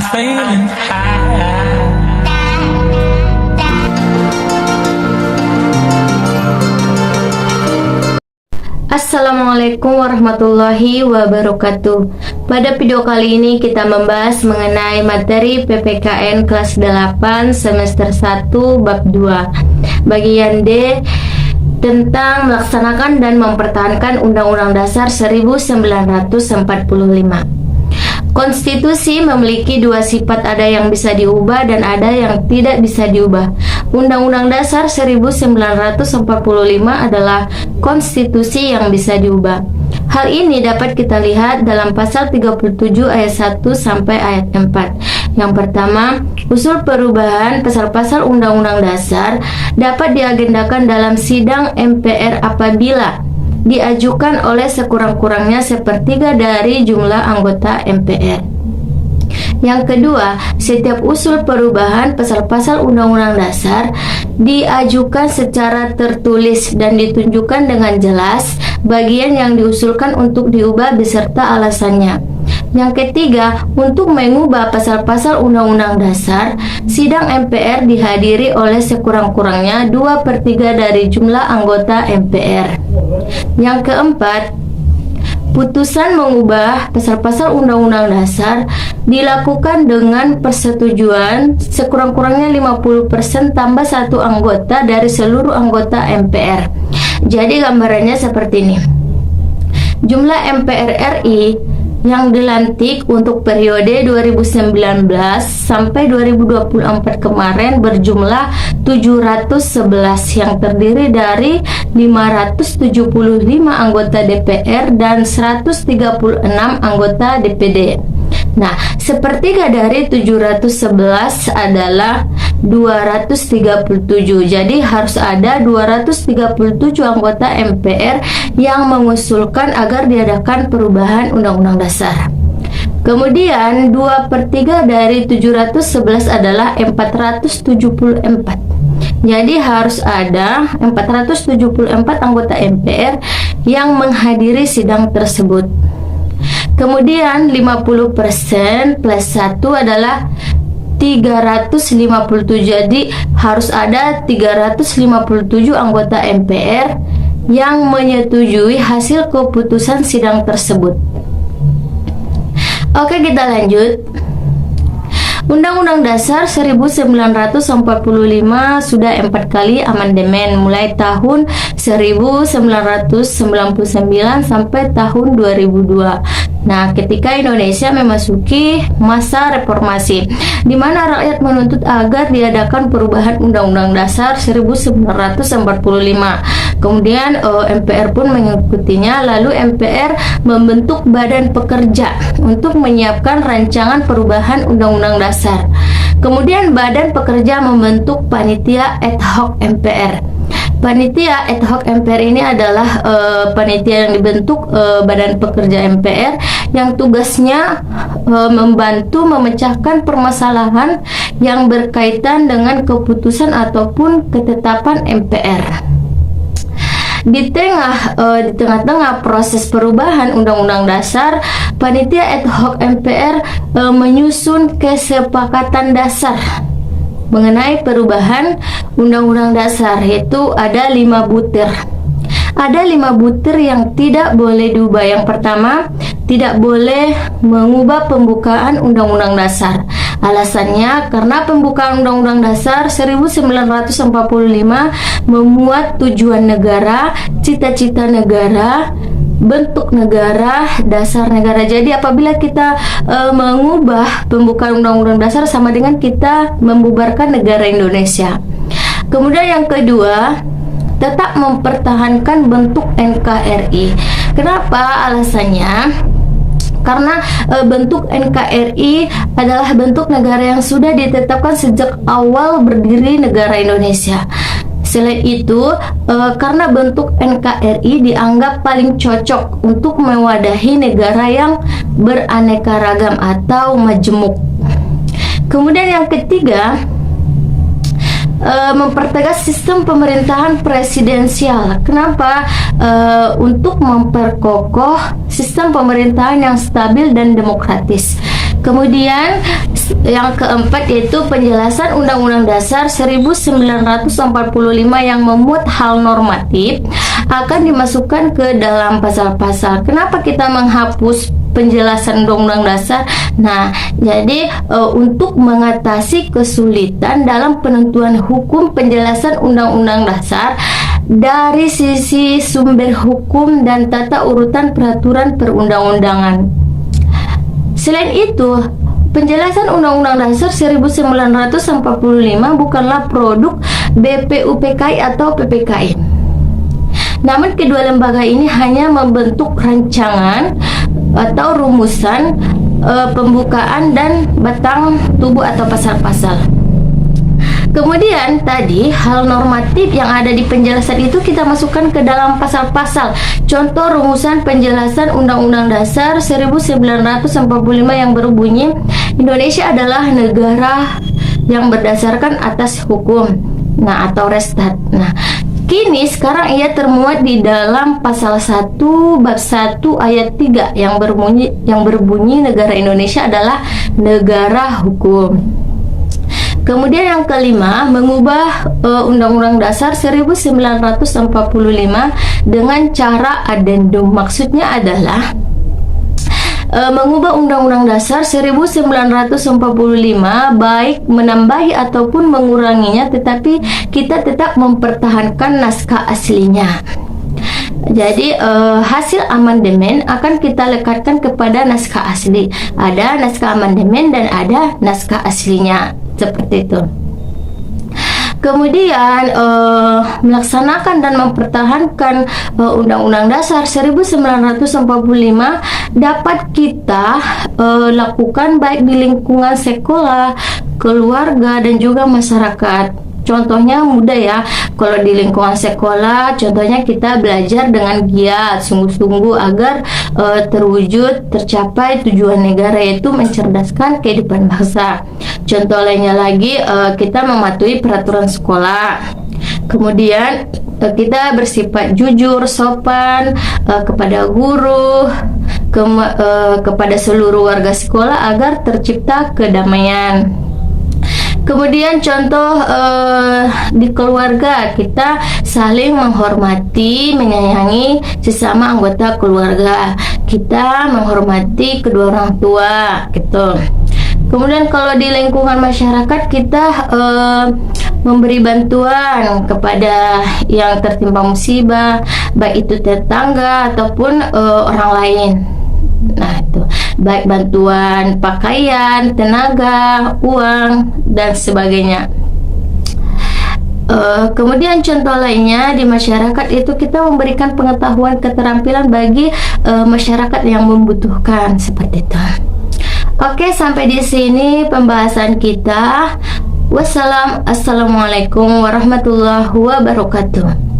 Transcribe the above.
feeling high. Assalamualaikum warahmatullahi wabarakatuh. Pada video kali ini kita membahas mengenai materi PPKN kelas 8 semester 1 bab 2 bagian D tentang melaksanakan dan mempertahankan Undang-Undang Dasar 1945. Konstitusi memiliki dua sifat, ada yang bisa diubah dan ada yang tidak bisa diubah. Undang-Undang Dasar 1945 adalah konstitusi yang bisa diubah. Hal ini dapat kita lihat dalam pasal 37 ayat 1 sampai ayat 4. Yang pertama, usul perubahan pasal-pasal Undang-Undang Dasar dapat diagendakan dalam sidang MPR apabila diajukan oleh sekurang-kurangnya sepertiga dari jumlah anggota MPR. Yang kedua, setiap usul perubahan pasal-pasal Undang-Undang Dasar diajukan secara tertulis dan ditunjukkan dengan jelas bagian yang diusulkan untuk diubah beserta alasannya. Yang ketiga, untuk mengubah pasal-pasal Undang-Undang Dasar, sidang MPR dihadiri oleh sekurang-kurangnya 2/3 dari jumlah anggota MPR. Yang keempat, putusan mengubah pasal-pasal Undang-Undang Dasar dilakukan dengan persetujuan sekurang-kurangnya 50% tambah satu anggota dari seluruh anggota MPR. Jadi gambarannya seperti ini. Jumlah MPR RI yang dilantik untuk periode 2019 sampai 2024 kemarin berjumlah 711 yang terdiri dari 575 anggota DPR dan 136 anggota DPD. Nah, sepertiga dari 711 adalah 237. Jadi harus ada 237 anggota MPR yang mengusulkan agar diadakan perubahan Undang-Undang Dasar. Kemudian 2/3 dari 711 adalah 474. Jadi harus ada 474 anggota MPR yang menghadiri sidang tersebut. Kemudian 50% plus 1 adalah 357. Jadi harus ada 357 anggota MPR yang menyetujui hasil keputusan sidang tersebut. Oke, kita lanjut. Undang-Undang Dasar 1945 sudah 4 kali amandemen mulai tahun 1999 sampai tahun 2002. Nah, ketika Indonesia memasuki masa reformasi, di mana rakyat menuntut agar diadakan perubahan Undang-Undang Dasar 1945. Kemudian MPR pun mengikutinya, lalu MPR membentuk badan pekerja untuk menyiapkan rancangan perubahan Undang-Undang Dasar. Kemudian badan pekerja membentuk panitia ad hoc MPR. Panitia ad hoc MPR ini adalah panitia yang dibentuk badan pekerja MPR yang tugasnya membantu memecahkan permasalahan yang berkaitan dengan keputusan ataupun ketetapan MPR. Di tengah-tengah proses perubahan Undang-Undang Dasar, panitia ad hoc MPR menyusun kesepakatan dasar mengenai perubahan Undang-Undang Dasar, yaitu ada 5 butir. Ada 5 butir yang tidak boleh diubah. Yang pertama, tidak boleh mengubah pembukaan Undang-Undang Dasar. Alasannya karena pembukaan Undang-Undang Dasar 1945 memuat tujuan negara, cita-cita negara, bentuk negara, dasar negara. Jadi apabila kita mengubah pembukaan Undang-Undang Dasar sama dengan kita membubarkan negara Indonesia. Kemudian yang kedua, tetap mempertahankan bentuk NKRI. Kenapa? Alasannya karena bentuk NKRI adalah bentuk negara yang sudah ditetapkan sejak awal berdiri negara Indonesia. Selain itu, karena bentuk NKRI dianggap paling cocok untuk mewadahi negara yang beraneka ragam atau majemuk. Kemudian yang ketiga, mempertegas sistem pemerintahan presidensial. Kenapa? Untuk memperkokoh sistem pemerintahan yang stabil dan demokratis. Kemudian yang keempat yaitu penjelasan Undang-Undang Dasar 1945 yang memuat hal normatif akan dimasukkan ke dalam pasal-pasal. Kenapa kita menghapus penjelasan Undang-Undang Dasar? Nah, jadi untuk mengatasi kesulitan dalam penentuan hukum penjelasan Undang-Undang Dasar dari sisi sumber hukum dan tata urutan peraturan perundang-undangan. Selain itu, penjelasan Undang-Undang Dasar 1945 bukanlah produk BPUPKI atau PPKI. Namun kedua lembaga ini hanya membentuk rancangan atau rumusan pembukaan dan batang tubuh atau pasal-pasal. Kemudian tadi hal normatif yang ada di penjelasan itu kita masukkan ke dalam pasal-pasal. Contoh rumusan penjelasan Undang-Undang Dasar 1945 yang berbunyi Indonesia adalah negara yang berdasarkan atas hukum. Nah, atau Restat. Nah, kini sekarang ia termuat di dalam pasal 1 bab 1 ayat 3 yang berbunyi negara Indonesia adalah negara hukum. Kemudian yang kelima, mengubah Undang-Undang Dasar 1945 dengan cara adendum. Maksudnya adalah mengubah Undang-Undang Dasar 1945 baik menambahi ataupun menguranginya, tetapi kita tetap mempertahankan naskah aslinya. Jadi hasil amandemen akan kita lekatkan kepada naskah asli. Ada naskah amandemen dan ada naskah aslinya, seperti itu. Kemudian melaksanakan dan mempertahankan Undang-Undang Dasar 1945 dapat kita lakukan baik di lingkungan sekolah, keluarga, dan juga masyarakat. Contohnya mudah ya, kalau di lingkungan sekolah, contohnya kita belajar dengan giat, sungguh-sungguh agar tercapai tujuan negara, yaitu mencerdaskan kehidupan bangsa. Contoh lainnya lagi, kita mematuhi peraturan sekolah. Kemudian kita bersifat jujur, sopan kepada guru, kepada seluruh warga sekolah agar tercipta kedamaian. Kemudian contoh di keluarga, kita saling menghormati, menyayangi sesama anggota keluarga. Kita menghormati kedua orang tua, gitu. Kemudian kalau di lingkungan masyarakat, kita memberi bantuan kepada yang tertimpa musibah, baik itu tetangga ataupun orang lain. Nah, itu baik bantuan pakaian, tenaga, uang, dan sebagainya. Kemudian contoh lainnya di masyarakat itu kita memberikan pengetahuan keterampilan bagi masyarakat yang membutuhkan, seperti itu. Oke, sampai di sini pembahasan kita. Assalamualaikum warahmatullahi wabarakatuh.